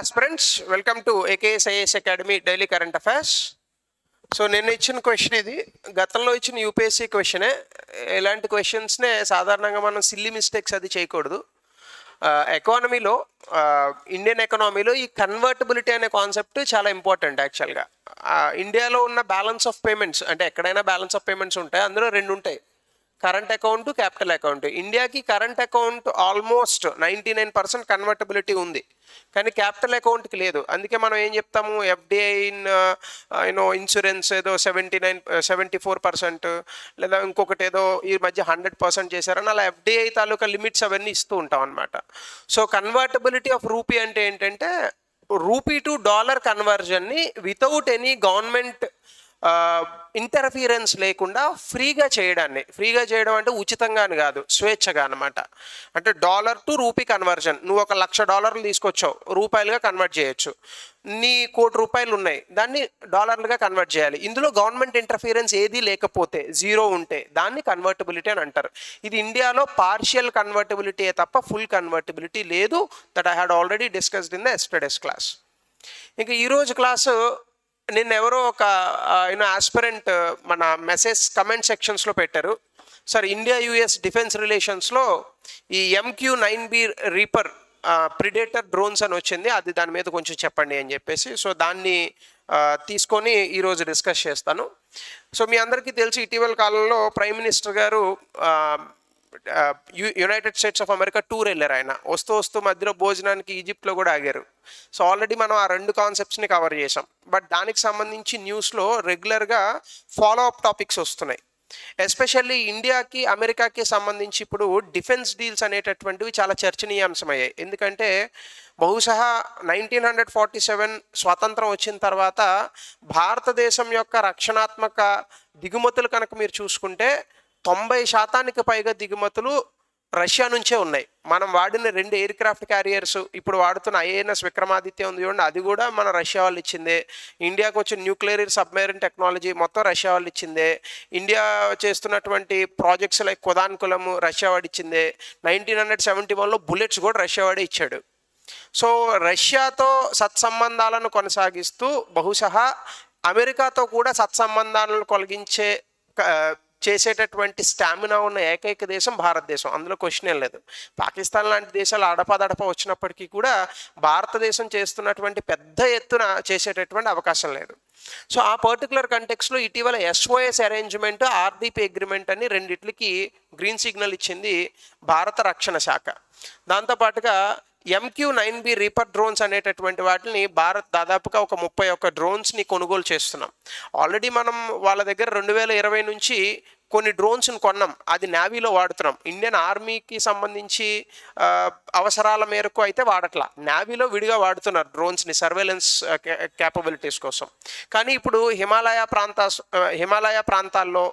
Aspirants, welcome to AKS IAS Academy Daily Current Affairs. So నేను ఇచ్చిన question ఇది గతంలో ఇచ్చిన యూపీఎస్సీ క్వశ్చనే. ఇలాంటి క్వశ్చన్స్నే సాధారణంగా మనం సిల్లీ మిస్టేక్స్ అది చేయకూడదు. ఎకానమీలో ఇండియన్ ఎకానమీలో ఈ కన్వర్టబిలిటీ అనే కాన్సెప్ట్ చాలా ఇంపార్టెంట్. యాక్చువల్గా ఇండియాలో ఉన్న బ్యాలెన్స్ ఆఫ్ పేమెంట్స్, అంటే ఎక్కడైనా బ్యాలెన్స్ ఆఫ్ పేమెంట్స్ ఉంటాయి, అందులో రెండు ఉంటాయి, కరెంట్ అకౌంట్, క్యాపిటల్ అకౌంట్. ఇండియాకి కరెంట్ అకౌంట్ ఆల్మోస్ట్ 99% కన్వర్టబిలిటీ ఉంది, కానీ క్యాపిటల్ అకౌంట్కి లేదు. అందుకే మనం ఏం చెప్తాము, ఎఫ్డిఐ ఇన్సూరెన్స్ ఏదో 74%, లేదా ఇంకొకటి ఏదో ఈ మధ్య 100% చేశారని, అలా ఎఫ్డిఐ తాలూకా లిమిట్స్ అవన్నీ ఇస్తూ ఉంటాం అనమాట. సో కన్వర్టబిలిటీ ఆఫ్ రూపీ అంటే ఏంటంటే, రూపీ టు డాలర్ కన్వర్జన్ని వితౌట్ ఎనీ గవర్నమెంట్ ఇంటర్ఫీరెన్స్ లేకుండా ఫ్రీగా చేయడం అంటే ఉచితంగా అని కాదు, స్వేచ్ఛగా అనమాట. అంటే డాలర్ టు రూపీ కన్వర్జన్, నువ్వు ఒక $1,00,000 తీసుకొచ్చావు, రూపాయలుగా కన్వర్ట్ చేయొచ్చు. నీ ₹1,00,00,000 ఉన్నాయి, దాన్ని డాలర్లుగా కన్వర్ట్ చేయాలి. ఇందులో గవర్నమెంట్ ఇంటర్ఫీరెన్స్ ఏది లేకపోతే, జీరో ఉంటే, దాన్ని కన్వర్టబిలిటీ అని అంటారు. ఇది ఇండియాలో పార్షియల్ కన్వర్టబిలిటీ తప్ప ఫుల్ కన్వర్టబిలిటీ లేదు. That I had already discussed in the yesterday's class. ఇంకా ఈరోజు క్లాసు నిన్న ఎవరో ఒక ఆస్పిరెంట్ మన మెసేజ్ కమెంట్ సెక్షన్స్లో పెట్టారు, సార్ ఇండియా యుఎస్ డిఫెన్స్ రిలేషన్స్లో ఈ MQ-9B రీపర్ ప్రిడేటర్ డ్రోన్స్ అని వచ్చింది, అది దాని మీద కొంచెం చెప్పండి అని చెప్పేసి. సో దాన్ని తీసుకొని ఈరోజు డిస్కస్ చేస్తాను. సో మీ అందరికీ తెలిసి ఇటీవల కాలంలో ప్రైమ్ మినిస్టర్ గారు United States of America tour వెళ్ళారు. ఆయన వస్తూ మధ్యలో భోజనానికి ఈజిప్ట్లో కూడా ఆగారు. సో ఆల్రెడీ మనం ఆ రెండు కాన్సెప్ట్స్ని కవర్ చేసాం. బట్ దానికి సంబంధించి న్యూస్లో రెగ్యులర్గా ఫాలో అప్ టాపిక్స్ వస్తున్నాయి. ఎస్పెషల్లీ ఇండియాకి అమెరికాకి సంబంధించి ఇప్పుడు డిఫెన్స్ డీల్స్ అనేటటువంటివి చాలా చర్చనీయాంశమయ్యాయి. ఎందుకంటే బహుశా 1947 స్వాతంత్రం వచ్చిన తర్వాత భారతదేశం యొక్క రక్షణాత్మక దిగుమతులు కనుక మీరు చూసుకుంటే 90% పైగా దిగుమతులు రష్యా నుంచే ఉన్నాయి. మనం వాడిన 2 ఎయిర్ క్రాఫ్ట్ క్యారియర్స్, ఇప్పుడు వాడుతున్న INS విక్రమాదిత్య ఉంది చూడండి, అది కూడా మన రష్యా వాళ్ళు ఇచ్చిందే. ఇండియాకు వచ్చిన న్యూక్లియర్ సబ్మెరీన్ టెక్నాలజీ మొత్తం రష్యా వాళ్ళు ఇచ్చిందే. ఇండియా చేస్తున్నటువంటి ప్రాజెక్ట్స్ లైక్ కొదాన్కులం రష్యా వాడు ఇచ్చిందే. 1971లో బుల్లెట్స్ కూడా రష్యా వాడే ఇచ్చాడు. సో రష్యాతో సత్సంబంధాలను కొనసాగిస్తూ బహుశా అమెరికాతో కూడా సత్సంబంధాలను కొలిగించే చేసేటటువంటి స్టామినా ఉన్న ఏకైక దేశం భారతదేశం, అందులో క్వశ్చన్ ఏం లేదు. పాకిస్తాన్ లాంటి దేశాలు అడపదడప వచ్చినప్పటికీ కూడా భారతదేశం చేస్తున్నటువంటి పెద్ద ఎత్తున చేసేటటువంటి అవకాశం లేదు. సో ఆ పర్టికులర్ కంటెక్స్లో ఇటీవల SOS అరేంజ్మెంట్, RDP అగ్రిమెంట్ అని రెండిట్లకి గ్రీన్ సిగ్నల్ ఇచ్చింది భారత రక్షణ శాఖ. దాంతోపాటుగా MQ-9B రీపర్ డ్రోన్స్ అనేటటువంటి వాటిని భారత్ దాదాపుగా ఒక 31 డ్రోన్స్ని కొనుగోలు చేస్తున్నాం. ఆల్రెడీ మనం వాళ్ళ దగ్గర 2020 నుంచి కొన్ని డ్రోన్స్ని కొన్నాం, అది నేవీలో వాడుతున్నాం. ఇండియన్ ఆర్మీకి సంబంధించి అవసరాల మేరకు అయితే వాడట్లా, నేవీలో విడిగా వాడుతున్నారు డ్రోన్స్ని సర్వేలెన్స్ క్యాపబిలిటీస్ కోసం. కానీ ఇప్పుడు హిమాలయ ప్రాంతాల్లో,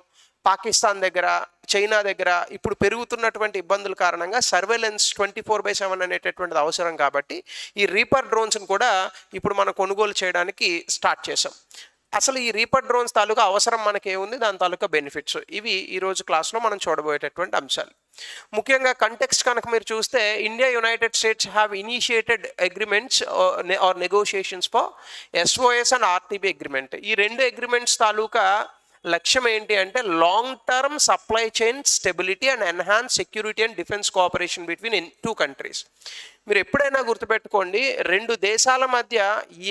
పాకిస్తాన్ దగ్గర, చైనా దగ్గర ఇప్పుడు పెరుగుతున్నటువంటి ఇబ్బందుల కారణంగా సర్వేలెన్స్ 24/7 అనేటటువంటిది అవసరం. కాబట్టి ఈ రీపర్ డ్రోన్స్ని కూడా ఇప్పుడు మనం కొనుగోలు చేయడానికి స్టార్ట్ చేసాం. అసలు ఈ రీపర్ డ్రోన్స్ తాలూకా అవసరం మనకి ఏముంది, దాని తాలూకా బెనిఫిట్స్, ఇవి ఈరోజు క్లాస్లో మనం చూడబోయేటటువంటి అంశాలు. ముఖ్యంగా కంటెక్స్ట్ కనుక మీరు చూస్తే, India United States have initiated agreements or negotiations for SOS and RTP agreement. ఈ రెండు అగ్రిమెంట్స్ తాలూకా లక్ష్యం ఏంటి అంటే, long term supply chain stability and enhance security and defence cooperation between 2 countries. మీరు ఎప్పుడైనా గుర్తుపెట్టుకోండి, 2 దేశాల మధ్య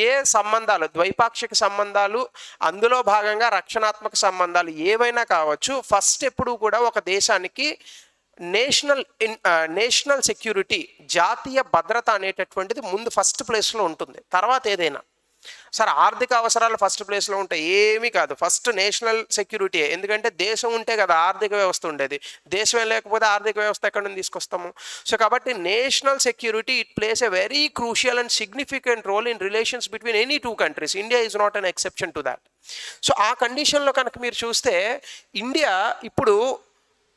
ఏ సంబంధాలు, ద్వైపాక్షిక సంబంధాలు, అందులో భాగంగా రక్షణాత్మక సంబంధాలు ఏవైనా కావచ్చు, ఫస్ట్ ఎప్పుడు కూడా ఒక దేశానికి నేషనల్ సెక్యూరిటీ, జాతీయ భద్రత అనేటటువంటిది ముందు ఫస్ట్ ప్లేస్లో ఉంటుంది. తర్వాత ఏదైనా సార్ ఆర్థిక అవసరాలు ఫస్ట్ ప్లేస్లో ఉంటాయి, ఏమీ కాదు, ఫస్ట్ నేషనల్ సెక్యూరిటీయే. ఎందుకంటే దేశం ఉంటే కదా ఆర్థిక వ్యవస్థ ఉండేది, దేశమే లేకపోతే ఆర్థిక వ్యవస్థ ఎక్కడ నుంచి తీసుకొస్తాము. సో కాబట్టి national security it plays a very crucial and significant role in relations between any 2 countries. India is not an exception to that. So ఆ కండిషన్లో కనుక మీరు చూస్తే, ఇండియా ఇప్పుడు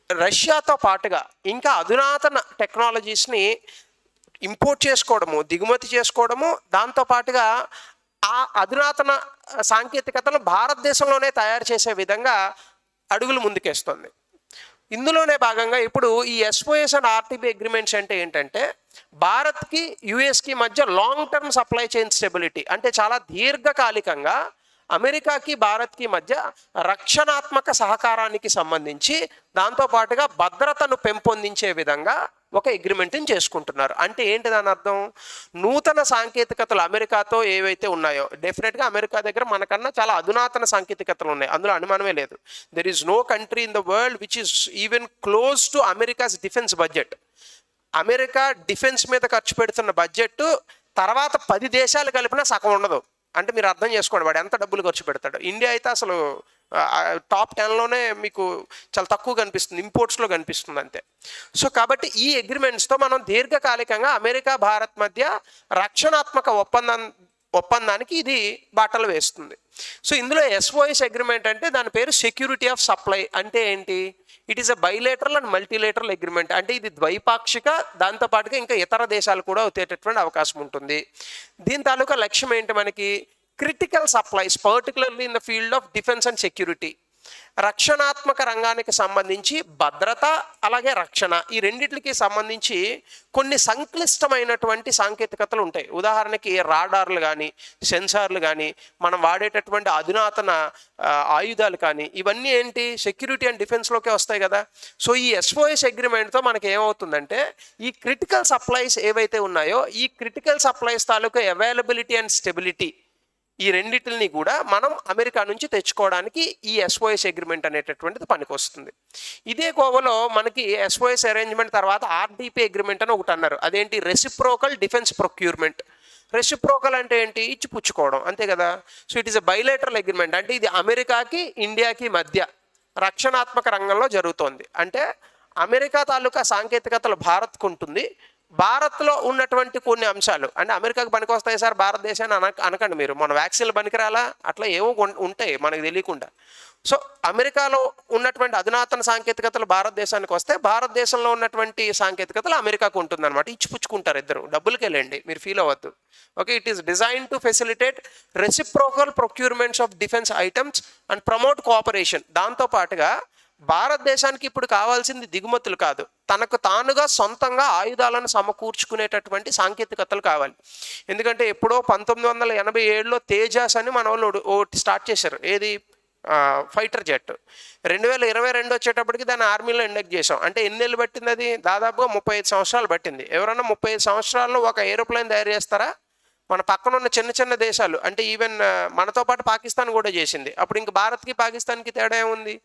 రష్యాతో పాటుగా ఇంకా అధునాతన టెక్నాలజీస్ని ఇంపోర్ట్ చేసుకోవడము, దిగుమతి చేసుకోవడము, దాంతోపాటుగా ఆ అధునాతన సాంకేతికతను భారతదేశంలోనే తయారు చేసే విధంగా అడుగులు ముందుకేస్తుంది. ఇందులోనే భాగంగా ఇప్పుడు ఈ SOS అండ్ RTP అగ్రిమెంట్స్ అంటే ఏంటంటే, భారత్కి యుఎస్కి మధ్య long term supply chain stability, అంటే చాలా దీర్ఘకాలికంగా అమెరికాకి భారత్కి మధ్య రక్షణాత్మక సహకారానికి సంబంధించి దాంతోపాటుగా భద్రతను పెంపొందించే విధంగా ఒక అగ్రిమెంట్ని చేసుకుంటున్నారు. అంటే ఏంటి దాని అర్థం? నూతన సాంకేతికతలు అమెరికాతో ఏవైతే ఉన్నాయో, డెఫినెట్గా అమెరికా దగ్గర మనకన్నా చాలా అధునాతన సాంకేతికతలు ఉన్నాయి, అందులో అనుమానమే లేదు. There is no country in the world which is even close to America's defence budget. America defence మీద ఖర్చు పెడుతున్న బడ్జెట్ తర్వాత 10 దేశాలు కలిపినా సగం ఉండదు. అంటే మీరు అర్థం చేసుకోండి వాడు ఎంత డబ్బులు ఖర్చు పెడతాడు. ఇండియా అయితే అసలు టాప్ 10లోనే మీకు చాలా తక్కువ కనిపిస్తుంది, ఇంపోర్ట్స్లో కనిపిస్తుంది అంతే. సో కాబట్టి ఈ అగ్రిమెంట్స్తో మనం దీర్ఘకాలికంగా అమెరికా భారత్ మధ్య రక్షణాత్మక ఒప్పందానికి ఇది బాటలు వేస్తుంది. సో ఇందులో ఎస్ఓఎస్ అగ్రిమెంట్ అంటే దాని పేరు సెక్యూరిటీ ఆఫ్ సప్లై. అంటే ఏంటి? It is a bilateral and multilateral agreement. అంటే ఇది ద్వైపాక్షిక, దాంతోపాటుగా ఇంకా ఇతర దేశాలు కూడా వచ్చేటటువంటి అవకాశం ఉంటుంది. దీని తాలూకా లక్ష్యం ఏంటి? మనకి critical supplies particularly in the field of defence and security, రక్షణాత్మక రంగానికి సంబంధించి భద్రత అలాగే రక్షణ, ఈ రెండింటికి సంబంధించి కొన్ని సంక్లిష్టమైనటువంటి సాంకేతికతలు ఉంటాయి. ఉదాహరణకి రాడార్లు కానీ, సెన్సార్లు కానీ, మనం వాడేటటువంటి అధునాతన ఆయుధాలు కానీ, ఇవన్నీ ఏంటి సెక్యూరిటీ అండ్ డిఫెన్స్లోకే వస్తాయి కదా. సో ఈ ఎస్ఓఎస్ అగ్రిమెంట్తో మనకి ఏమవుతుందంటే ఈ క్రిటికల్ సప్లైస్ ఏవైతే ఉన్నాయో ఈ critical supplies taluka availability and stability, ఈ రెండింటిని కూడా మనం అమెరికా నుంచి తెచ్చుకోవడానికి ఈ ఎస్ఓఎస్ అగ్రిమెంట్ అనేటటువంటిది పనికొస్తుంది. ఇదే కోవలో మనకి ఎస్ఓఎస్ అరేంజ్మెంట్ తర్వాత ఆర్డిపి అగ్రిమెంట్ అని ఒకటి అన్నారు. అదేంటి? Reciprocal defence procurement. రెసిప్రోకల్ అంటే ఏంటి? ఇచ్చి పుచ్చుకోవడం, అంతే కదా. So it is a bilateral agreement. అంటే ఇది అమెరికాకి ఇండియాకి మధ్య రక్షణాత్మక రంగంలో జరుగుతోంది. అంటే అమెరికా తాలూకా సాంకేతికతలు భారత్కు ఉంటుంది, భారత్లో ఉన్నటువంటి కొన్ని అంశాలు అంటే అమెరికాకి పనికొస్తాయి సార్ భారతదేశాన్ని అనకండి మీరు. మన వ్యాక్సిన్లు పనికిరాలా? అట్లా ఏవో ఉంటాయి మనకు తెలియకుండా. సో అమెరికాలో ఉన్నటువంటి అధునాతన సాంకేతికతలు భారతదేశానికి వస్తే భారతదేశంలో ఉన్నటువంటి సాంకేతికతలు అమెరికాకు ఉంటుందన్నమాట. ఇచ్చిపుచ్చుకుంటారు ఇద్దరు, డబ్బులకి వెళ్ళండి, మీరు ఫీల్ అవ్వద్దు. Okay, it is design to facilitate reciprocal procurements of defence items and promote cooperation. దాంతోపాటుగా భారతదేశానికి ఇప్పుడు కావాల్సింది దిగుమతులు కాదు, తనకు తానుగా సొంతంగా ఆయుధాలను సమకూర్చుకునేటటువంటి సాంకేతికతలు కావాలి. ఎందుకంటే ఎప్పుడో 1987లో తేజాస్ అని మన వాళ్ళు ఒకటి స్టార్ట్ చేశారు. ఏది? Fighter jet. 2022 వచ్చేటప్పటికి దాన్ని ఆర్మీలో ఇండక్ట్ చేసాం. అంటే ఎన్నేళ్ళు పట్టింది? అది దాదాపుగా 35 సంవత్సరాలు పట్టింది. ఎవరన్నా 35 సంవత్సరాల్లో ఒక ఏరోప్లేన్ తయారు చేస్తారా? మన పక్కన ఉన్న చిన్న చిన్న దేశాలు, అంటే ఈవెన్ మనతో పాటు పాకిస్తాన్ కూడా చేసింది. అప్పుడు ఇంక భారత్కి పాకిస్తాన్కి తేడా ఏముంది?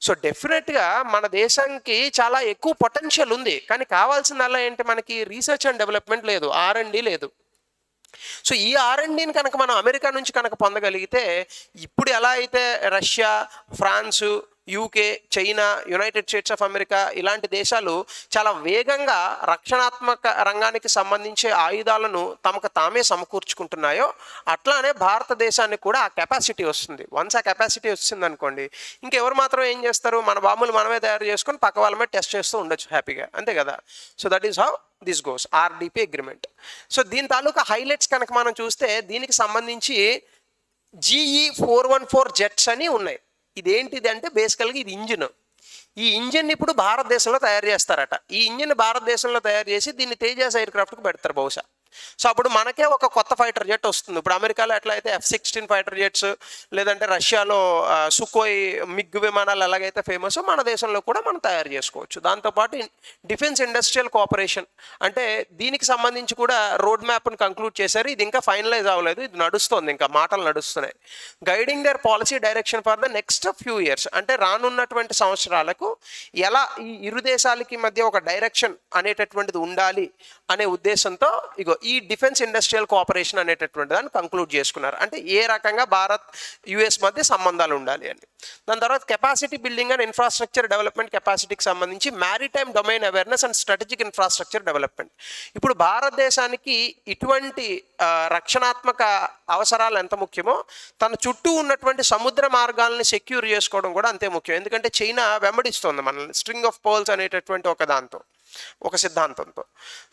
సో డెఫినెట్గా మన దేశానికి చాలా ఎక్కువ పొటెన్షియల్ ఉంది, కానీ కావాల్సిందల్లా ఏంటి? మనకి రీసెర్చ్ అండ్ డెవలప్మెంట్ లేదు, R&D లేదు. సో ఈ R&Dని కనుక మనం అమెరికా నుంచి కనుక పొందగలిగితే, ఇప్పుడు ఎలా అయితే Russia, France, UK, China, United States of America ఇలాంటి దేశాలు చాలా వేగంగా రక్షణాత్మక రంగానికి సంబంధించే ఆయుధాలను తమకు తామే సమకూర్చుకుంటున్నాయో, అట్లానే భారతదేశానికి కూడా ఆ కెపాసిటీ వస్తుంది. వన్స్ ఆ కెపాసిటీ వచ్చింది అనుకోండి, ఇంకెవరు మాత్రం ఏం చేస్తారు? మన బాంబులు మనమే తయారు చేసుకొని పక్క వాళ్ళ మీద టెస్ట్ చేస్తూ ఉండొచ్చు హ్యాపీగా, అంతే కదా. So that is how this goes, RDP agreement. So దీని తాలూకా హైలైట్స్ కనుక మనం చూస్తే దీనికి సంబంధించి GE414 జెట్స్ అని ఉన్నాయి. ఇదేంటిది అంటే బేసికల్గా ఇది ఇంజిన్. ఈ ఇంజిన్ ఇప్పుడు భారతదేశంలో తయారు చేస్తారట. ఈ ఇంజిన్ భారతదేశంలో తయారు చేసి దీన్ని తేజాస్ ఎయిర్ క్రాఫ్ట్కి పెడతారు బహుశా. సో అప్పుడు మనకే ఒక కొత్త ఫైటర్ జెట్ వస్తుంది. ఇప్పుడు అమెరికాలో ఎట్లయితే F-16 ఫైటర్ జెట్స్, లేదంటే రష్యాలో సుకోయ్ మిగ్ విమానాలు ఎలాగైతే ఫేమస్, మన దేశంలో కూడా మనం తయారు చేసుకోవచ్చు. దాంతోపాటు డిఫెన్స్ ఇండస్ట్రియల్ కోఆపరేషన్, అంటే దీనికి సంబంధించి కూడా రోడ్ మ్యాప్ని కంక్లూడ్ చేశారు. ఇది ఇంకా ఫైనలైజ్ అవ్వలేదు, ఇది నడుస్తుంది, ఇంకా మాటలు నడుస్తున్నాయి. Guiding their policy direction for the next few years, అంటే రానున్నటువంటి సంవత్సరాలకు ఎలా ఈ ఇరు దేశాలకి మధ్య ఒక డైరెక్షన్ అనేటటువంటిది ఉండాలి అనే ఉద్దేశంతో ఇగో ఈ డిఫెన్స్ ఇండస్ట్రియల్ కోఆపరేషన్ అనేటటువంటి దాన్ని కంక్లూడ్ చేసుకున్నారు. అంటే ఏ రకంగా భారత్ యుఎస్ మధ్య సంబంధాలు ఉండాలి అని. దాని తర్వాత capacity building and infrastructure development కెపాసిటీకి సంబంధించి maritime domain awareness and strategic infrastructure development. ఇప్పుడు భారతదేశానికి ఇటువంటి రక్షణాత్మక అవసరాలు ఎంత ముఖ్యమో, తన చుట్టూ ఉన్నటువంటి సముద్ర మార్గాలను సెక్యూర్ చేసుకోవడం కూడా అంతే ముఖ్యం. ఎందుకంటే చైనా వెంబడిస్తుంది మనల్ని, స్ట్రింగ్ ఆఫ్ పర్ల్స్ అనేటటువంటి ఒక దాంతో. ఒక సిద్ధాంతంతో.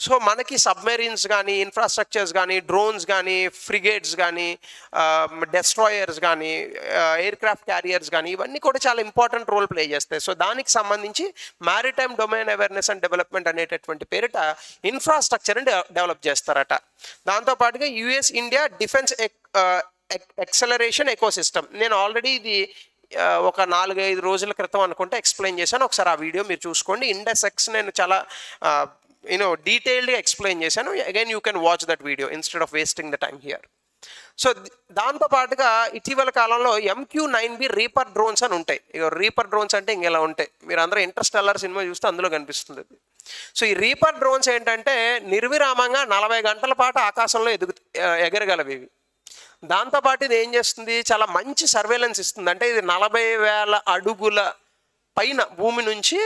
సో మనకి సబ్మెరీన్స్ కానీ, ఇన్ఫ్రాస్ట్రక్చర్స్ కానీ, డ్రోన్స్ కానీ, ఫ్రిగేట్స్ కానీ, డెస్ట్రాయర్స్ కానీ, ఎయిర్ క్రాఫ్ట్ క్యారియర్స్ కానీ, ఇవన్నీ కూడా చాలా ఇంపార్టెంట్ రోల్ ప్లే చేస్తాయి. సో దానికి సంబంధించి maritime domain awareness and development అనేటటువంటి పేరిట ఇన్ఫ్రాస్ట్రక్చర్ని డెవలప్ చేస్తారట. దాంతోపాటుగా US India defence acceleration ecosystem, నేను ఆల్రెడీ ఇది ఒక 4-5 రోజుల క్రితం అనుకుంటే ఎక్స్ప్లెయిన్ చేశాను. ఒకసారి ఆ వీడియో మీరు చూసుకోండి. ఇండెక్స్ నేను చాలా డీటెయిల్డ్గా ఎక్స్ప్లెయిన్ చేశాను. Again you can watch that video instead of wasting the time here. So దాంతోపాటుగా ఇటీవల కాలంలో MQ-9B రీపర్ డ్రోన్స్ అని ఉంటాయి. ఇక రీపర్ డ్రోన్స్ అంటే ఇంకెలా ఉంటాయి, మీరు అందరూ ఇంటర్స్టెల్లార్ సినిమా చూస్తే అందులో కనిపిస్తుంది. సో ఈ రీపర్ డ్రోన్స్ ఏంటంటే నిర్విరామంగా 40 గంటల పాటు ఆకాశంలో ఎగరగలవి ఇవి. దాంతోపాటు ఇది ఏం చేస్తుంది, చాలా మంచి సర్వేలెన్స్ ఇస్తుంది. అంటే ఇది 40,000 అడుగుల పైన భూమి నుంచి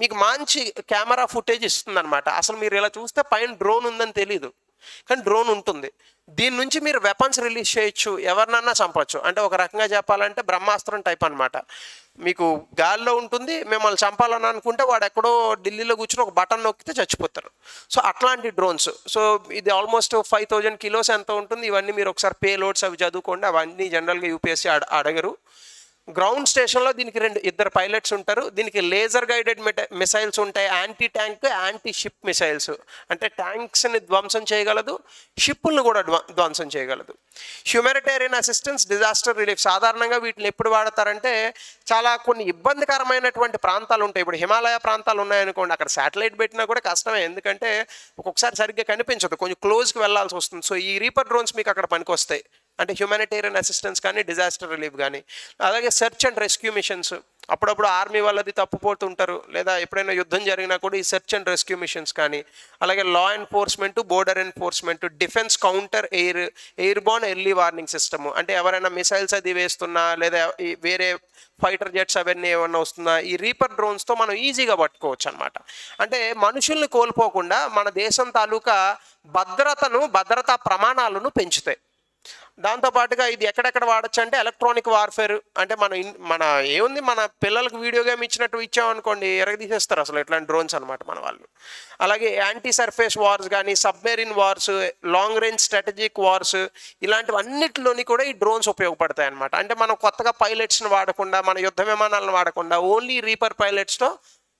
మీకు మంచి కెమెరా ఫుటేజ్ ఇస్తుంది అనమాట. అసలు మీరు ఇలా చూస్తే పైన డ్రోన్ ఉందని తెలీదు, కానీ డ్రోన్ ఉంటుంది. దీని నుంచి మీరు వెపన్స్ రిలీజ్ చేయొచ్చు, ఎవరినన్నా చంపొచ్చు. అంటే ఒక రకంగా చెప్పాలంటే బ్రహ్మాస్త్రం టైప్ అనమాట. మీకు గాల్లో ఉంటుంది, మిమ్మల్ని చంపాలని అనుకుంటే వాడు ఎక్కడో ఢిల్లీలో కూర్చొని ఒక బటన్ నొక్కితే చచ్చిపోతారు. సో అట్లాంటి డ్రోన్స్. సో ఇది ఆల్మోస్ట్ 5,000 కిలోస్ ఎంత ఉంటుంది. ఇవన్నీ మీరు ఒకసారి పేలోడ్స్ అవి చదువుకోండి, అవన్నీ జనరల్గా యూపీఎస్సీ అడగరు. గ్రౌండ్ స్టేషన్లో దీనికి 2 పైలట్స్ ఉంటారు. దీనికి లేజర్ గైడెడ్ మిసైల్స్ ఉంటాయి, anti tank, anti ship missiles. అంటే ట్యాంక్స్ని ధ్వంసం చేయగలదు, షిప్పులను కూడా ధ్వంసం చేయగలదు. Humanitarian assistance, disaster relief. సాధారణంగా వీటిని ఎప్పుడు వాడతారంటే చాలా కొన్ని ఇబ్బందికరమైనటువంటి ప్రాంతాలు ఉంటాయి. ఇప్పుడు హిమాలయ ప్రాంతాలు ఉన్నాయనుకోండి, అక్కడ శాటిలైట్ పెట్టినా కూడా కష్టమే, ఎందుకంటే ఒక్కొక్కసారి సరిగ్గా కనిపించదు, కొంచెం క్లోజ్కి వెళ్ళాల్సి వస్తుంది. సో ఈ రీపర్ డ్రోన్స్ మీకు అక్కడ పనికి వస్తాయి. అంటే హ్యూమానిటేరియన్ అసిస్టెన్స్ కానీ, డిజాస్టర్ రిలీఫ్ కానీ. అలాగే సెర్చ్ అండ్ రెస్క్యూ మిషన్స్. అప్పుడప్పుడు ఆర్మీ వాళ్ళది తప్పుపోతుంటారు, లేదా ఎప్పుడైనా యుద్ధం జరిగినా కూడా ఈ సెర్చ్ అండ్ రెస్క్యూ మిషన్స్ కానీ. అలాగే law enforcement, border enforcement, defence counter airborne early warning system. అంటే ఎవరైనా మిసైల్స్ అది వేస్తున్నా, లేదా వేరే ఫైటర్ జెట్స్ అవన్నీ ఏమన్నా వస్తున్నా, ఈ రీపర్ డ్రోన్స్తో మనం ఈజీగా పట్టుకోవచ్చు అనమాట. అంటే మనుషుల్ని కోల్పోకుండా మన దేశం తాలూకా భద్రతా ప్రమాణాలను పెంచుతాయి. దాంతోపాటుగా ఇది ఎక్కడెక్కడ వాడచ్చు అంటే ఎలక్ట్రానిక్ వార్ఫేర్. అంటే మన ఏముంది, మన పిల్లలకు వీడియో గేమ్ ఇచ్చామనుకోండి, ఎరగదీసేస్తారు అసలు ఇట్లాంటి డ్రోన్స్ అనమాట మన వాళ్ళు. అలాగే యాంటీ సర్ఫేస్ వార్స్ కానీ, submarine wars, long range strategic wars, ఇలాంటివన్నిటిలోని కూడా ఈ డ్రోన్స్ ఉపయోగపడతాయి అనమాట. అంటే మనం కొత్తగా పైలట్స్ని వాడకుండా, మన యుద్ధ విమానాలను వాడకుండా, ఓన్లీ రీపర్ పైలట్స్తో,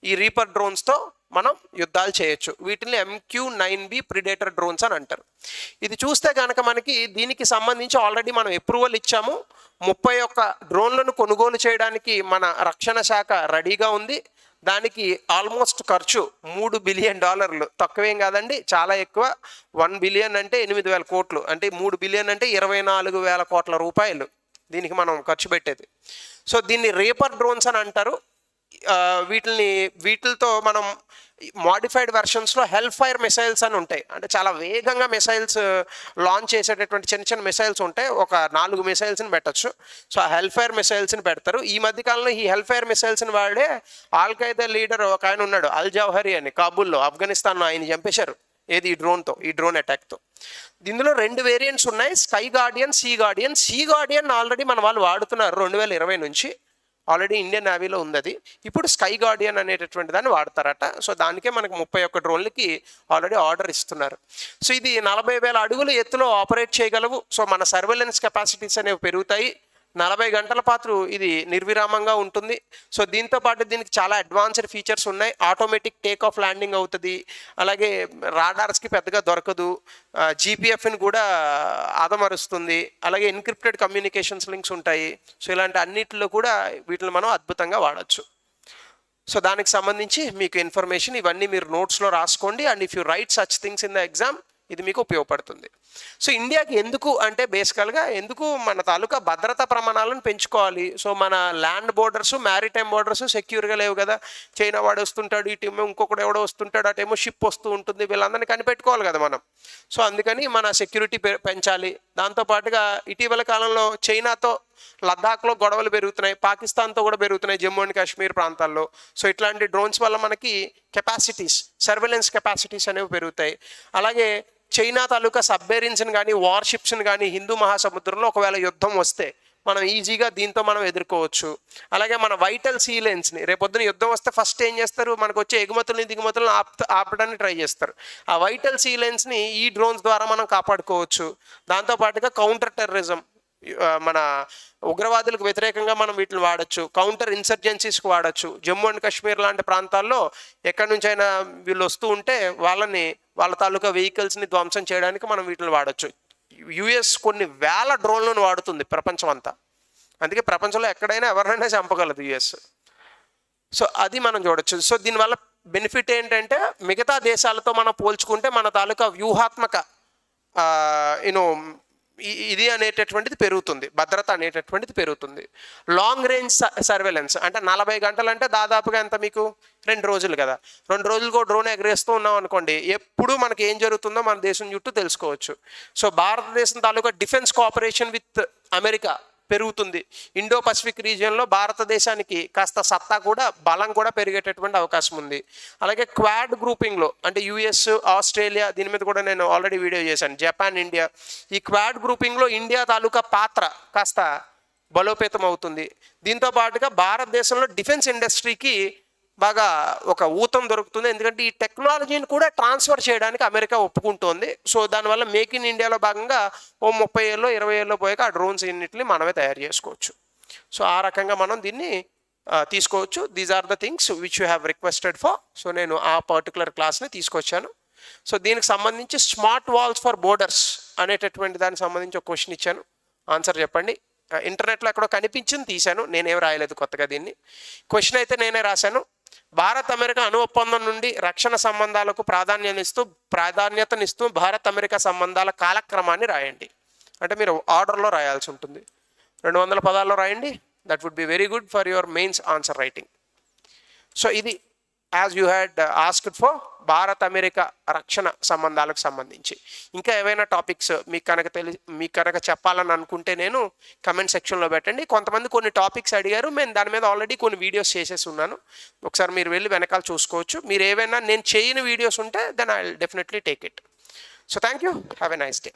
ఈ రీపర్ డ్రోన్స్తో మనం యుద్ధాలు చేయొచ్చు. వీటిని MQ-9B ప్రిడేటర్ డ్రోన్స్ అని అంటారు. ఇది చూస్తే కనుక మనకి దీనికి సంబంధించి ఆల్రెడీ మనం అప్రూవల్ ఇచ్చాము. 31 డ్రోన్లను కొనుగోలు చేయడానికి మన రక్షణ శాఖ రెడీగా ఉంది. దానికి ఆల్మోస్ట్ ఖర్చు $3 బిలియన్. తక్కువేం కాదండి, చాలా ఎక్కువ. 1 బిలియన్ అంటే 8,000 కోట్లు, అంటే 3 బిలియన్ అంటే 24,000 కోట్ల రూపాయలు దీనికి మనం ఖర్చు పెట్టేది. సో దీన్ని రీపర్ డ్రోన్స్ అని అంటారు. వీటితో మనం మోడిఫైడ్ వెర్షన్స్లో హెల్ ఫైర్ మిసైల్స్ అని ఉంటాయి. అంటే చాలా వేగంగా మిసైల్స్ లాంచ్ చేసేటటువంటి చిన్న మిసైల్స్ ఉంటాయి. ఒక 4 మిసైల్స్ని పెట్టచ్చు. సో ఆ హెల్ ఫైర్ మిసైల్స్ని పెడతారు. ఈ మధ్యకాలంలో ఈ హెల్ ఫైర్ మిసైల్స్ని వాడే ఆల్ ఖైదా లీడర్ ఒక ఆయన ఉన్నాడు, అల్ జవహరి అని, కాబూల్లో, ఆఫ్ఘనిస్తాన్లో. ఆయన చంపేశారు ఈ డ్రోన్ అటాక్తో. ఇందులో 2 వేరియంట్స్ ఉన్నాయి, Sky Guardian, Sea Guardian. Sea Guardian already మన వాళ్ళు వాడుతున్నారు 2020 నుంచి. ఆల్రెడీ ఇండియన్ నేవీలో ఉంది అది. ఇప్పుడు స్కై గార్డియన్ అనేటటువంటి దాన్ని వాడతారట. సో దానికే మనకు 31 డ్రోన్లకి ఆల్రెడీ ఆర్డర్ ఇస్తున్నారు. సో ఇది 40,000 అడుగులు ఎత్తులో ఆపరేట్ చేయగలవు. సో మన సర్వేలెన్స్ కెపాసిటీస్ అనేవి పెరుగుతాయి. 40 గంటల పాటు ఇది నిర్విరామంగా ఉంటుంది. సో దీంతో పాటు దీనికి చాలా అడ్వాన్స్డ్ ఫీచర్స్ ఉన్నాయి. ఆటోమేటిక్ టేక్ ఆఫ్ ల్యాండింగ్ అవుతుంది. అలాగే రాడార్స్కి పెద్దగా దొరకదు. జీపీఎఫ్ని కూడా ఆదమరుస్తుంది. అలాగే ఎన్క్రిప్టెడ్ కమ్యూనికేషన్స్ లింక్స్ ఉంటాయి. సో ఇలాంటి అన్నిటిలో కూడా వీటిని మనం అద్భుతంగా వాడచ్చు. సో దానికి సంబంధించి మీకు ఇన్ఫర్మేషన్ ఇవన్నీ మీరు నోట్స్లో రాసుకోండి. And if you right such things in the exam, ఇది మీకు ఉపయోగపడుతుంది. సో ఇండియాకి ఎందుకు అంటే బేసికల్గా మన తాలూకా భద్రతా ప్రమాణాలను పెంచుకోవాలి. సో మన ల్యాండ్ బోర్డర్స్, మ్యారిటైమ్ బోర్డర్స్ సెక్యూర్గా లేవు కదా. చైనా వాడు వస్తుంటాడు, ఇటేమో ఇంకొకటి ఎవడో వస్తుంటాడు, అటేమో షిప్ వస్తూ ఉంటుంది, వీళ్ళందరినీ కనిపెట్టుకోవాలి కదా మనం. సో అందుకని మన సెక్యూరిటీ పెంచాలి. దాంతోపాటుగా ఇటీవల కాలంలో చైనాతో లద్దాఖ్లో గొడవలు పెరుగుతున్నాయి, పాకిస్తాన్తో కూడా పెరుగుతున్నాయి, జమ్మూ అండ్ కాశ్మీర్ ప్రాంతాల్లో. సో ఇట్లాంటి డ్రోన్స్ వల్ల మనకి కెపాసిటీస్, సర్వేలెన్స్ కెపాసిటీస్ అనేవి పెరుగుతాయి. అలాగే చైనా తాలూకా సబ్మెరీన్స్ని కానీ, వార్షిప్స్ని కానీ హిందూ మహాసముద్రంలో ఒకవేళ యుద్ధం వస్తే మనం ఈజీగా దీంతో మనం ఎదుర్కోవచ్చు. అలాగే మన వైటల్ సీలెన్స్ని రేపొద్దున యుద్ధం వస్తే ఫస్ట్ ఏం చేస్తారు, మనకు వచ్చే ఎగుమతుల్ని దిగుమతులను ఆపడానికి ట్రై చేస్తారు. ఆ వైటల్ సీలెన్స్ని ఈ డ్రోన్స్ ద్వారా మనం కాపాడుకోవచ్చు. దాంతోపాటుగా కౌంటర్ టెర్రరిజం, మన ఉగ్రవాదులకు వ్యతిరేకంగా మనం వీటిని వాడచ్చు. కౌంటర్ ఇన్సర్జెన్సీస్కి వాడచ్చు. జమ్మూ అండ్ కాశ్మీర్ లాంటి ప్రాంతాల్లో ఎక్కడి నుంచి అయినా వీళ్ళు వస్తూ ఉంటే వాళ్ళ తాలూకా వెహికల్స్ని ధ్వంసం చేయడానికి మనం వీటిని వాడచ్చు. యుఎస్ కొన్ని వేల డ్రోన్లను వాడుతుంది ప్రపంచం అంతా. అందుకే ప్రపంచంలో ఎక్కడైనా ఎవరినైనా చంపగలదు యుఎస్. సో అది మనం చూడొచ్చు. సో దీనివల్ల బెనిఫిట్ ఏంటంటే మిగతా దేశాలతో మనం పోల్చుకుంటే మన తాలూకా వ్యూహాత్మక ఇది అనేటటువంటిది పెరుగుతుంది, భద్రత అనేటటువంటిది పెరుగుతుంది. లాంగ్ రేంజ్ సర్వేలెన్స్ అంటే 40 గంటలు అంటే దాదాపుగా ఎంత మీకు 2 రోజులు కదా. 2 రోజులకు డ్రోన్ ఎగరేస్తూ ఉన్నాం అనుకోండి, ఎప్పుడు మనకి ఏం జరుగుతుందో మన దేశం చుట్టూ తెలుసుకోవచ్చు. సో భారతదేశం తాలూకా డిఫెన్స్ కోఆపరేషన్ విత్ అమెరికా పెరుగుతుంది. ఇండో పసిఫిక్ రీజియన్లో భారతదేశానికి కాస్త సత్తా కూడా బలం కూడా పెరిగేటటువంటి అవకాశం ఉంది. అలాగే క్వాడ్ గ్రూపింగ్లో అంటే యుఎస్, ఆస్ట్రేలియా, దీని మీద కూడా నేను ఆల్రెడీ వీడియో చేశాను, జపాన్, ఇండియా. ఈ క్వాడ్ గ్రూపింగ్లో ఇండియా తాలూకా పాత్ర కాస్త బలోపేతం అవుతుంది. దీంతో పాటుగా భారతదేశంలో డిఫెన్స్ ఇండస్ట్రీకి బాగా ఒక ఊతం దొరుకుతుంది. ఎందుకంటే ఈ టెక్నాలజీని కూడా ట్రాన్స్ఫర్ చేయడానికి అమెరికా ఒప్పుకుంటోంది. సో దానివల్ల మేక్ ఇన్ ఇండియాలో భాగంగా 30 ఏళ్ళలో 20 ఏళ్ళలో పోయాక ఆ డ్రోన్స్ ఇన్నిటిని మనమే తయారు చేసుకోవచ్చు. సో ఆ రకంగా మనం దీన్ని తీసుకోవచ్చు. These are the things which you have requested for. So నేను ఆ పర్టికులర్ క్లాస్ని తీసుకొచ్చాను. సో దీనికి సంబంధించి స్మార్ట్ వాల్స్ ఫర్ బోర్డర్స్ అనేటటువంటి దానికి సంబంధించి ఒక క్వశ్చన్ ఇచ్చాను, ఆన్సర్ చెప్పండి. ఇంటర్నెట్లో ఎక్కడో కనిపించింది తీశాను, నేనేం రాయలేదు కొత్తగా దీన్ని. క్వశ్చన్ అయితే నేనే రాశాను. భారత్ అమెరికా అణు ఒప్పందం నుండి రక్షణ సంబంధాలకు ప్రాధాన్యతనిస్తూ భారత్ అమెరికా సంబంధాల కాలక్రమాన్ని రాయండి. అంటే మీరు ఆర్డర్లో రాయాల్సి ఉంటుంది. 200 పదాల్లో రాయండి. That would be very good for your mains answer writing. So ఇది as you had asked for Bharat America రక్షణ సంబంధాలకు సంబంధించి. ఇంకా ఏవైనా టాపిక్స్ మీకు కనుక చెప్పాలని అనుకుంటే నేను కమెంట్ సెక్షన్లో పెట్టండి. కొంతమంది కొన్ని టాపిక్స్ అడిగారు, నేను దాని మీద ఆల్రెడీ కొన్ని వీడియోస్ చేసేసి ఉన్నాను. ఒకసారి మీరు వెళ్ళి వెనకాల చూసుకోవచ్చు. మీరు ఏవైనా నేను చేయని వీడియోస్ ఉంటే then I will definitely take it. So thank you, have a nice day.